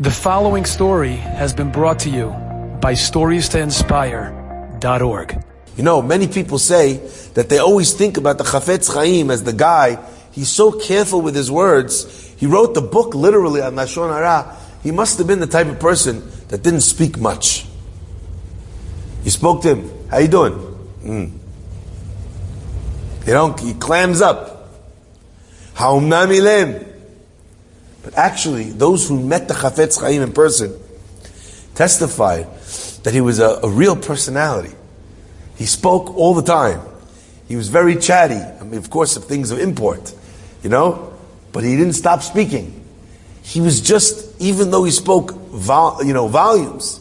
The following story has been brought to you by StoriesToInspire.org. You know, many people say that they always think about the Chafetz Chaim as the guy, he's so careful with his words. He wrote the book literally on Lashon Hara. He must have been the type of person that didn't speak much. You spoke to him, how you doing? He clams up. Ha'omnam ilem. But actually, those who met the Chafetz Chaim in person testified that he was a real personality. He spoke all the time. He was very chatty. I mean, of course, of things of import, but he didn't stop speaking. He was just, even though he spoke volumes,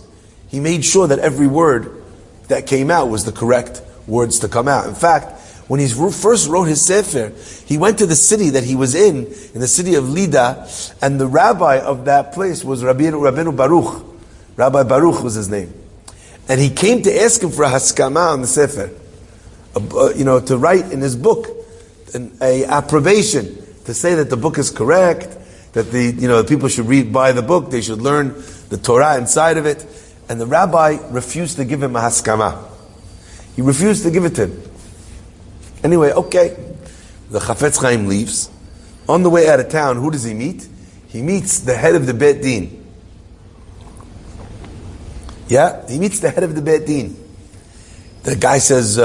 he made sure that every word that came out was the correct words to come out. In fact, when he first wrote his Sefer, he went to the city that he was in the city of Lida, and the rabbi of that place was Rabbeinu Baruch. Rabbi Baruch was his name. And he came to ask him for a haskama on the Sefer, to write in his book a approbation, to say that the book is correct, that the people should buy the book, they should learn the Torah inside of it. And the rabbi refused to give him a haskama. He refused to give it to him. Anyway, okay. The Chafetz Chaim leaves. On the way out of town, who does he meet? He meets the head of the Beit Din. Yeah, he meets the head of the Beit Din. The guy says,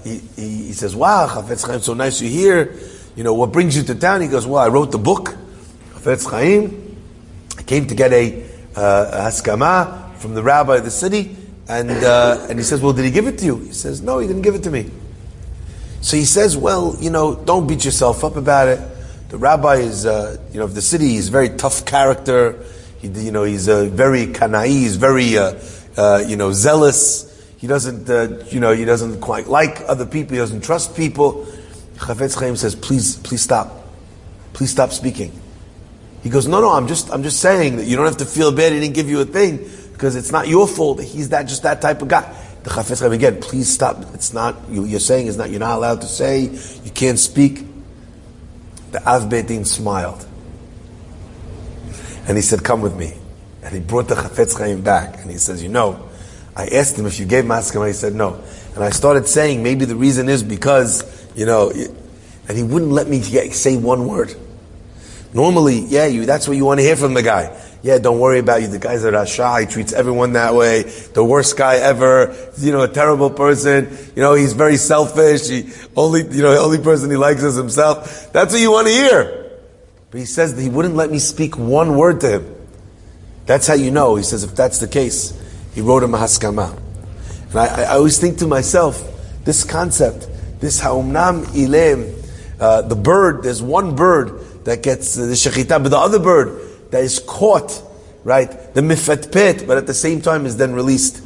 he says, wow, Chafetz Chaim, so nice you're here. What brings you to town? He goes, well, I wrote the book, Chafetz Chaim. I came to get a haskama from the rabbi of the city. And he says, well, did he give it to you? He says, no, he didn't give it to me. So he says, well, don't beat yourself up about it. The rabbi is, of the city, he's a very tough character. He's very kanai, he's very, zealous. He doesn't quite like other people. He doesn't trust people. Chafetz Chaim says, please stop. Please stop speaking. He goes, no, I'm just saying that you don't have to feel bad. He didn't give you a thing because it's not your fault. He's just that type of guy. The Chafetz Chaim again, please stop. It's not, you're saying is not, you're not allowed to say, you can't speak. The Av Beit Din smiled. And he said, come with me. And he brought the Chafetz Chaim back. And he says, I asked him if you gave Maskama. He said, no. And I started saying, maybe the reason is because, and he wouldn't let me say one word. Normally, that's what you want to hear from the guy. Yeah, don't worry about you. The guy's a Rasha. He treats everyone that way. The worst guy ever. A terrible person. He's very selfish. The only person he likes is himself. That's what you want to hear. But he says that he wouldn't let me speak one word to him. That's how you know. He says if that's the case, he wrote him a haskama. And I always think to myself, this concept, this ha'omnam ilem, the bird, there's one bird that gets the shechita, but the other bird that is caught, right? The mifetpet, but at the same time is then released.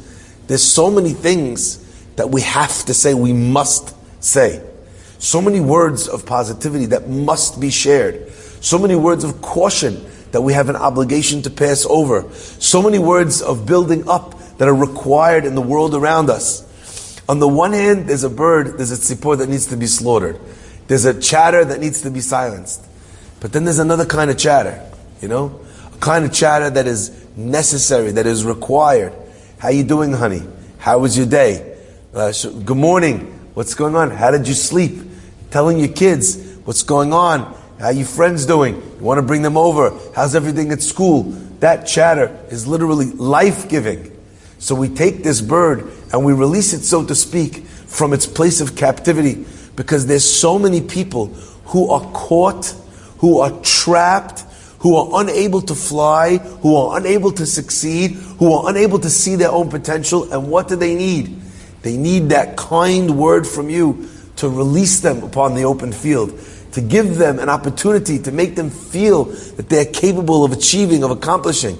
There's so many things that we have to say, we must say. So many words of positivity that must be shared. So many words of caution that we have an obligation to pass over. So many words of building up that are required in the world around us. On the one hand, there's a bird, there's a tzipor that needs to be slaughtered. There's a chatter that needs to be silenced. But then there's another kind of chatter. A kind of chatter that is necessary, that is required. How you doing, honey? How was your day? Good morning. What's going on? How did you sleep? Telling your kids what's going on. How your friends doing? You want to bring them over? How's everything at school? That chatter is literally life-giving. So we take this bird and we release it, so to speak, from its place of captivity, because there's so many people who are caught, who are trapped, who are unable to fly, who are unable to succeed, who are unable to see their own potential. And what do they need? They need that kind word from you to release them upon the open field, to give them an opportunity, to make them feel that they're capable of achieving, of accomplishing.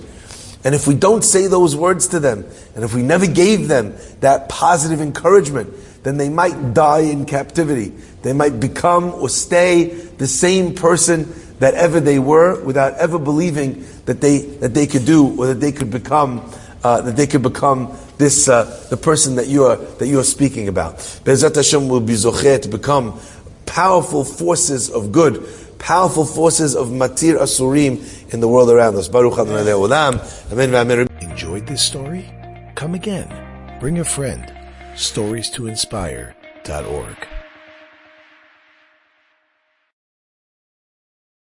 And if we don't say those words to them, and if we never gave them that positive encouragement, then they might die in captivity. They might become or stay the same person that ever they were, without ever believing that they could do, or that they could become this the person that you are speaking about. Be'ezrat Hashem will be zocheh to become powerful forces of good, powerful forces of Matir Asurim in the world around us. Baruch Adonai Le'olam. Amen v'amen. Enjoyed this story? Come again. Bring a friend. StoriesToInspire.org